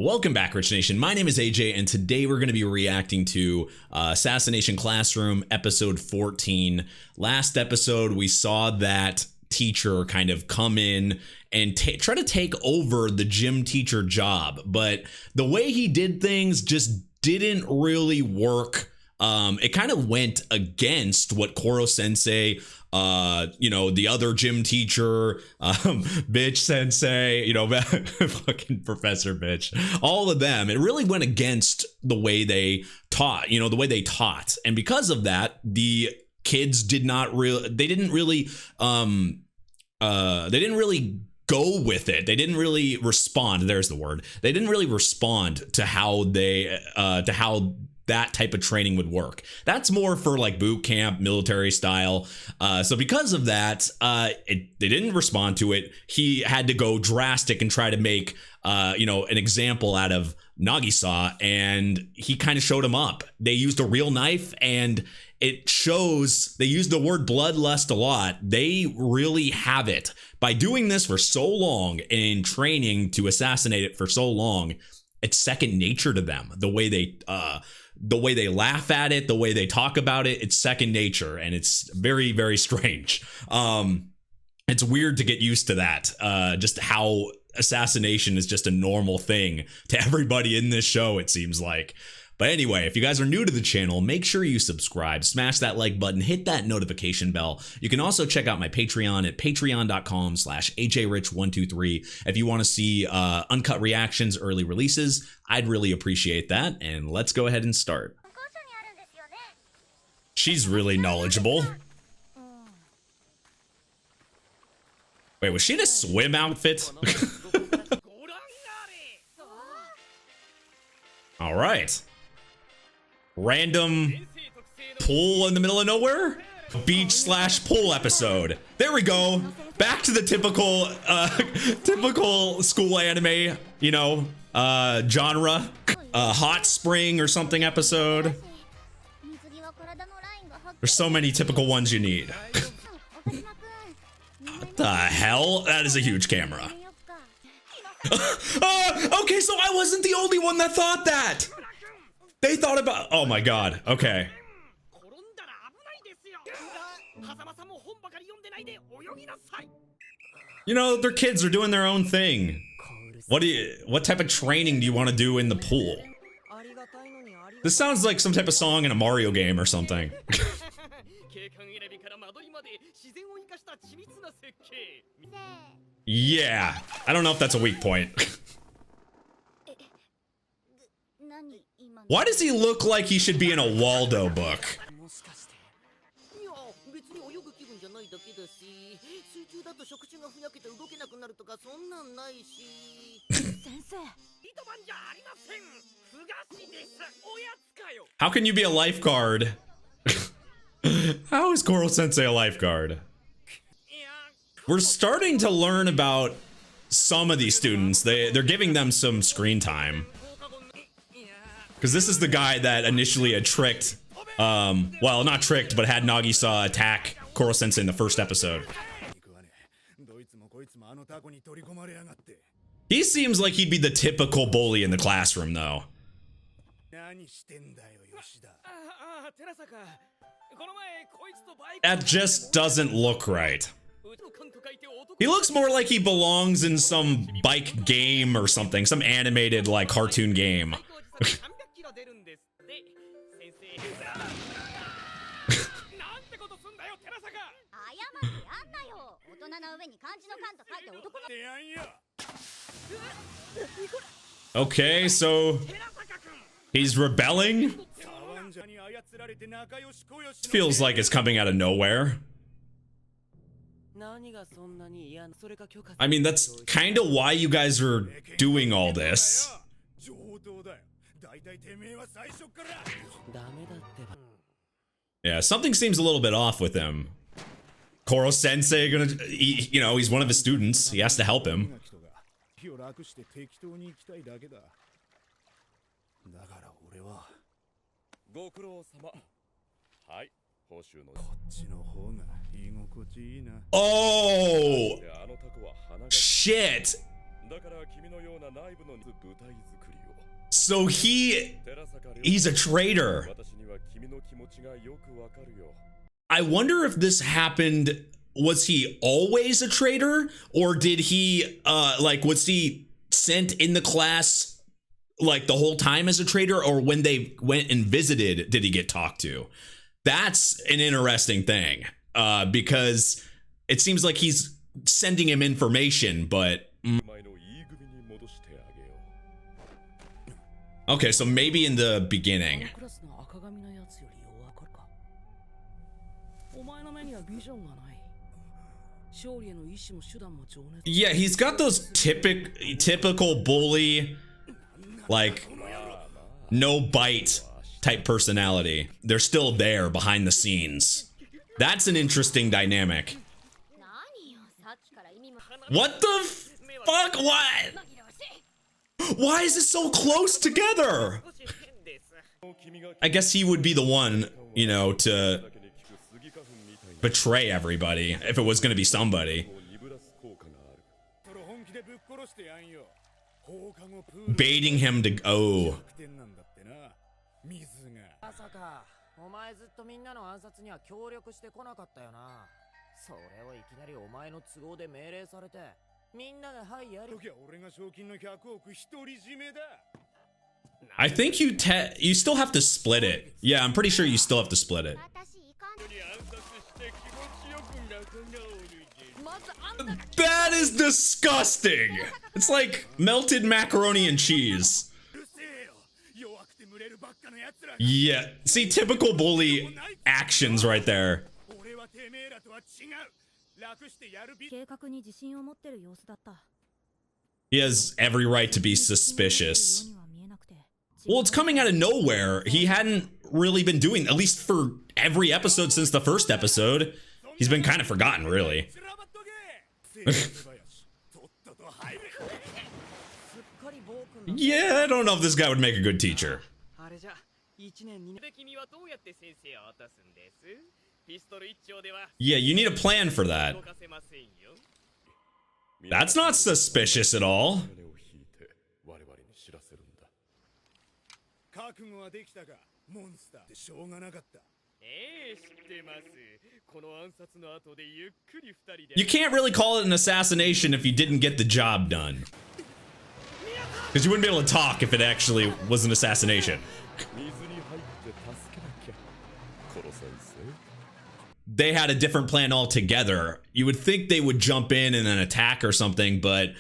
Welcome back, Rich Nation. My name is AJ, and today we're going to be reacting to Assassination Classroom, episode 14. Last episode, we saw that teacher kind of come in and try to take over the gym teacher job, but the way he did things just didn't really work. It kind of went against what Koro-sensei, the other gym teacher, bitch sensei, fucking Professor Bitch, all of them. It really went against the way they taught, And because of that, the kids didn't really go with it. They didn't really respond. There's the word. They didn't really respond to how that type of training would work. That's more for like boot camp, military style. So because of that, they didn't respond to it. He had to go drastic and try to make, an example out of Nagisa, and he kind of showed him up. They used a real knife, and it shows they used the word bloodlust a lot. They really have it. By doing this for so long and training to assassinate it for so long, it's second nature to them. The way they laugh at it, the way they talk about it, it's second nature, and it's very, very strange. It's weird to get used to that, just how assassination is just a normal thing to everybody in this show, it seems like. But anyway, if you guys are new to the channel, make sure you subscribe, smash that like button, hit that notification bell. You can also check out my Patreon at patreon.com/ajrich123 if you want to see uncut reactions, early releases. I'd really appreciate that. And let's go ahead and start. She's really knowledgeable. Wait, was she in a swim outfit? All right. Random pool in the middle of nowhere? Beach/pool episode. There we go. Back to the typical school anime, genre. Hot spring or something episode. There's so many typical ones you need. What the hell? That is a huge camera. Okay, so I wasn't the only one that thought that. They thought about, oh my god, okay. Their kids are doing their own thing. What type of training do you want to do in the pool? This sounds like some type of song in a Mario game or something. Yeah, I don't know if that's a weak point. Why does he look like he should be in a Waldo book? How can you be a lifeguard? How is Koro-sensei a lifeguard? We're starting to learn about some of these students. They're giving them some screen time. Because this is the guy that initially had tricked, well, not tricked, but had Nagisa attack Koro-sensei in the first episode. He seems like he'd be the typical bully in the classroom, though. That just doesn't look right. He looks more like he belongs in some bike game or something, some animated, like, cartoon game. Okay, so he's rebelling? Feels like it's coming out of nowhere. I mean, that's kind of why you guys are doing all this. Yeah, something seems a little bit off with him. Koro-sensei he's one of his students. He has to help him. Oh! Shit! So he's a traitor. I wonder if this happened. Was he always a traitor, or did he like, was he sent in the class like the whole time as a traitor, or when they went and visited did he get talked to? That's an interesting thing, because it seems like he's sending him information, but okay, so maybe in the beginning. Yeah, he's got those typical bully, like, no bite type personality. They're still there behind the scenes. That's an interesting dynamic. What the fuck? What? Why is it so close together? I guess he would be the one, you know, to betray everybody if it was going to be somebody. Baiting him to go. I think you still have to split it. Yeah, I'm pretty sure you still have to split it. That is disgusting. It's like melted macaroni and cheese. Yeah, see, typical bully actions right there. He has every right to be suspicious. Well, it's coming out of nowhere. He hadn't really been doing, at least for every episode since the first episode. He's been kind of forgotten, really. Yeah, I don't know if this guy would make a good teacher. Yeah, you need a plan for that. That's not suspicious at all. You can't really call it an assassination if you didn't get the job done. Because you wouldn't be able to talk if it actually was an assassination. They had a different plan altogether. You would think they would jump in and then attack or something, but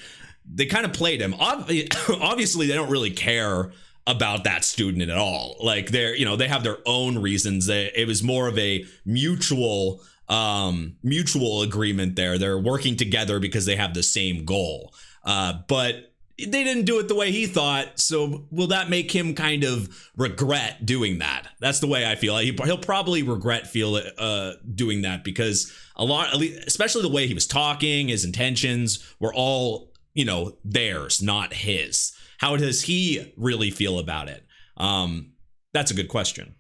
they kind of played him. Obviously, they don't really care about that student at all. Like, they're, you know, they have their own reasons. It was more of a mutual agreement there. They're working together because they have the same goal. But they didn't do it the way he thought. So will that make him kind of regret doing that? That's the way I feel. He'll probably regret doing that, because a lot, especially the way he was talking, his intentions were all, you know, theirs, not his. How does he really feel about it? That's a good question.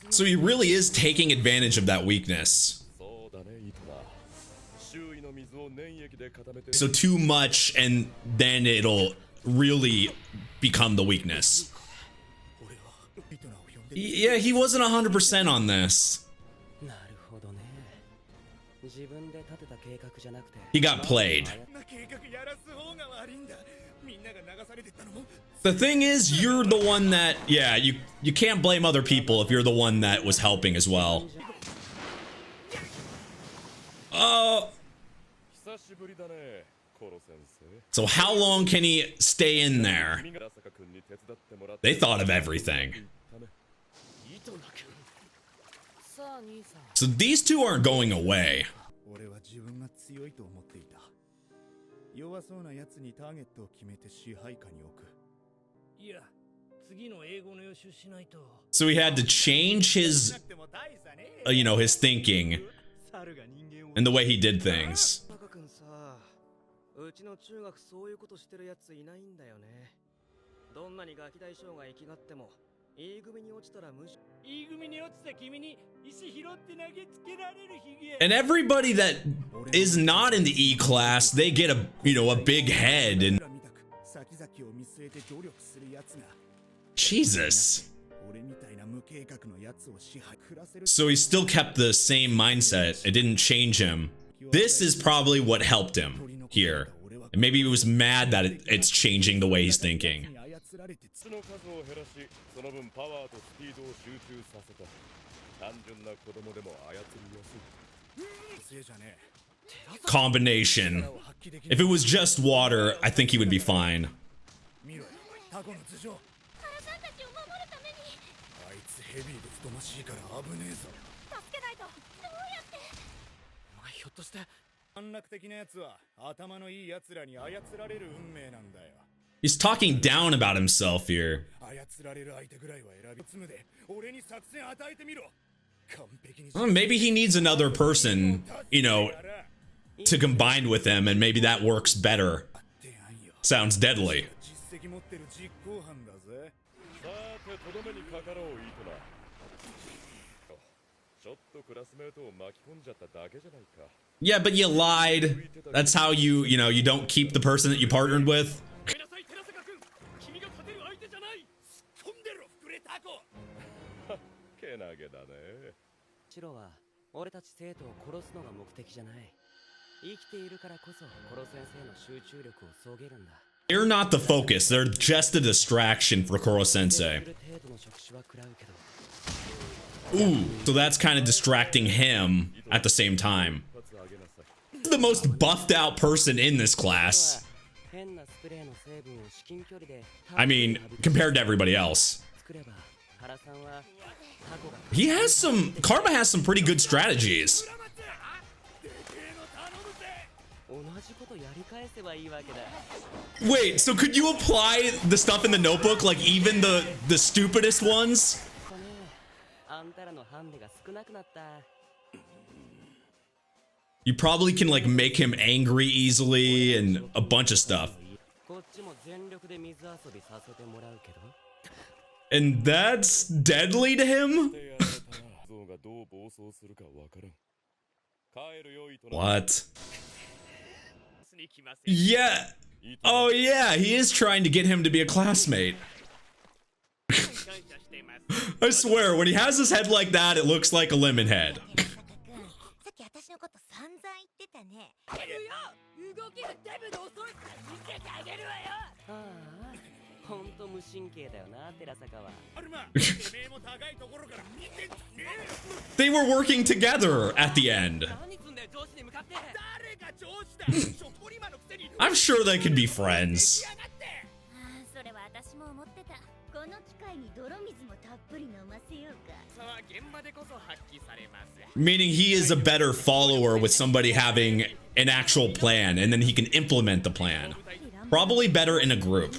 So he really is taking advantage of that weakness. So too much, and then it'll really become the weakness. Yeah, he wasn't 100% on this. He got played. The thing is, you're the one that, yeah, you can't blame other people if you're the one that was helping as well. So how long can he stay in there? They thought of everything. So these two aren't going away. So he had to change his, you know, his thinking and the way he did things. And everybody that is not in the E class, they get a, a big head and Jesus. So he still kept the same mindset. It didn't change him. This is probably what helped him here. And maybe he was mad that it's changing the way he's thinking. Combination. If it was just water, I think he would be fine. He's talking down about himself here. Well, maybe he needs another person, to combine with him, and maybe that works better. Sounds deadly. Yeah, but you lied. That's how you don't keep the person that you partnered with. They're not the focus. They're just a distraction for Koro-sensei. Ooh, so that's kind of distracting him at the same time. The most buffed out person in this class. I mean, compared to everybody else. Karma has some pretty good strategies. Wait, so could you apply the stuff in the notebook, like even the stupidest ones? You probably can like make him angry easily and a bunch of stuff. And that's deadly to him? What? Yeah. Oh yeah, he is trying to get him to be a classmate. I swear, when he has his head like that, it looks like a lemon head. They were working together at the end. I'm sure they could be friends. Meaning he is a better follower with somebody having an actual plan, and then he can implement the plan. Probably better in a group.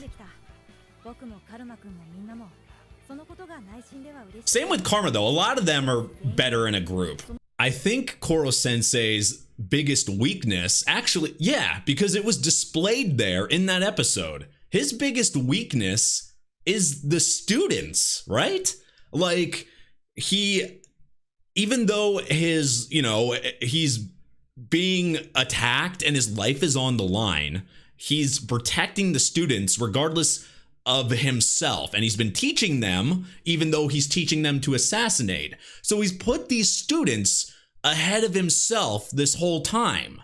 Same with Karma though, a lot of them are better in a group. I think Koro-sensei's biggest weakness, actually, yeah, because it was displayed there in that episode. His biggest weakness is the students, right? Like, even though he's being attacked and his life is on the line, he's protecting the students regardless of himself, and he's been teaching them even though he's teaching them to assassinate. So he's put these students ahead of himself this whole time.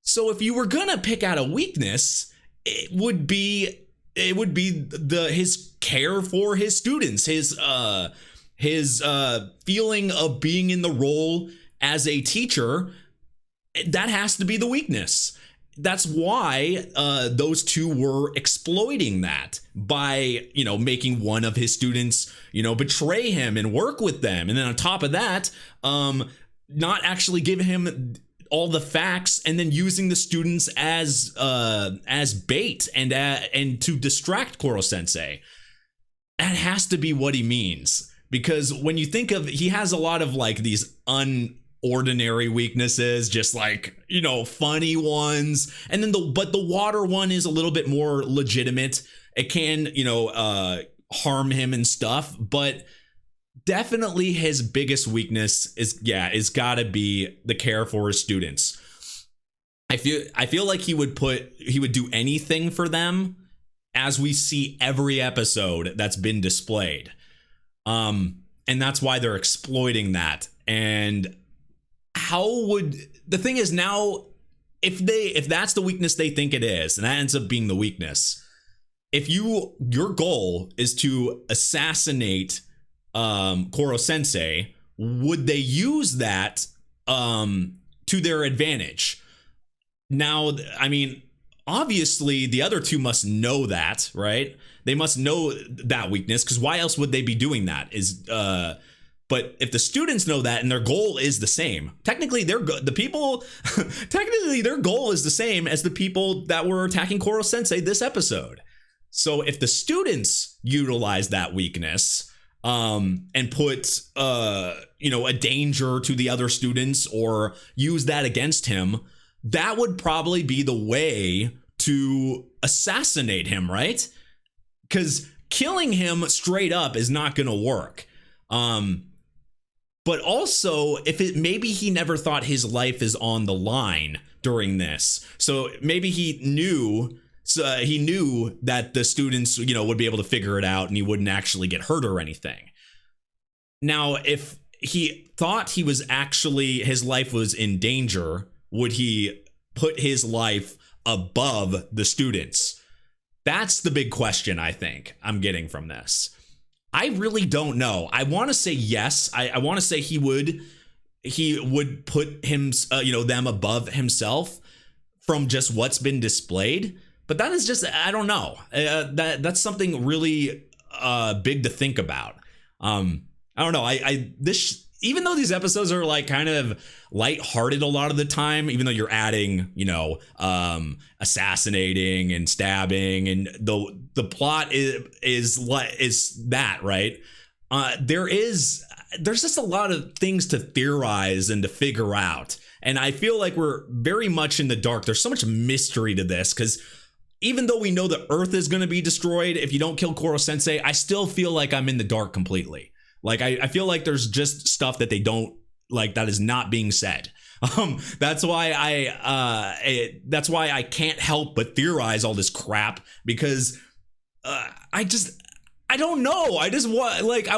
So if you were gonna pick out a weakness, it would be his care for his students, his feeling of being in the role as a teacher. That has to be the weakness. That's why those two were exploiting that by, making one of his students, betray him and work with them. And then on top of that, not actually giving him all the facts and then using the students as bait and to distract Koro-sensei. That has to be what he means. Because when you think of, he has a lot of like these unordinary weaknesses, just like, funny ones. And then but the water one is a little bit more legitimate. It can, harm him and stuff, but definitely his biggest weakness is gotta be the care for his students. I feel like he would do anything for them, as we see every episode that's been displayed. And that's why they're exploiting that. And the thing is now, if that's the weakness they think it is, and that ends up being the weakness, if your goal is to assassinate Koro-sensei, would they use that to their advantage? Now, I mean, obviously the other two must know that, right? They must know that weakness, because why else would they be doing that? But if the students know that and their goal is the same, technically their goal is the same as the people that were attacking Koro-sensei this episode. So if the students utilize that weakness and put a danger to the other students, or use that against him, that would probably be the way to assassinate him, right? Because killing him straight up is not going to work. But also, maybe he never thought his life is on the line during this, so maybe he knew that the students, would be able to figure it out, and he wouldn't actually get hurt or anything. Now, if he thought his life was in danger, would he put his life above the students? That's the big question I think I'm getting from this. I really don't know. I want to say yes. I want to say he would put them above himself from just what's been displayed. But that is just, I don't know. That's something really big to think about. I don't know. Even though these episodes are like kind of lighthearted a lot of the time, even though you're adding, assassinating and stabbing, and the plot is that, right? There's just a lot of things to theorize and to figure out. And I feel like we're very much in the dark. There's so much mystery to this, because even though we know the Earth is going to be destroyed if you don't kill Koro-sensei, I still feel like I'm in the dark completely. Like, I feel like there's just stuff that they don't, like, that is not being said. That's why I can't help but theorize all this crap, because I don't know. I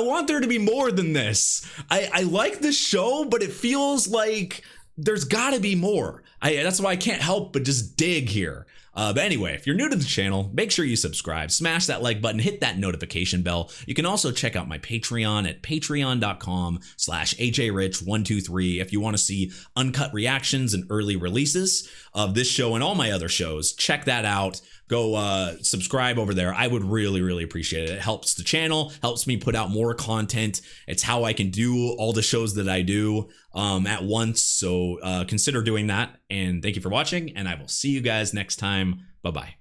want there to be more than this. I like this show, but it feels like there's gotta be more. That's why I can't help but just dig here. But anyway, if you're new to the channel, make sure you subscribe, smash that like button, hit that notification bell. You can also check out my Patreon at patreon.com/ajrich123 if you want to see uncut reactions and early releases of this show and all my other shows. Check that out. Go subscribe over there. I would really, really appreciate it. It helps the channel, helps me put out more content. It's how I can do all the shows that I do at once. So consider doing that. And thank you for watching, and I will see you guys next time. Bye-bye.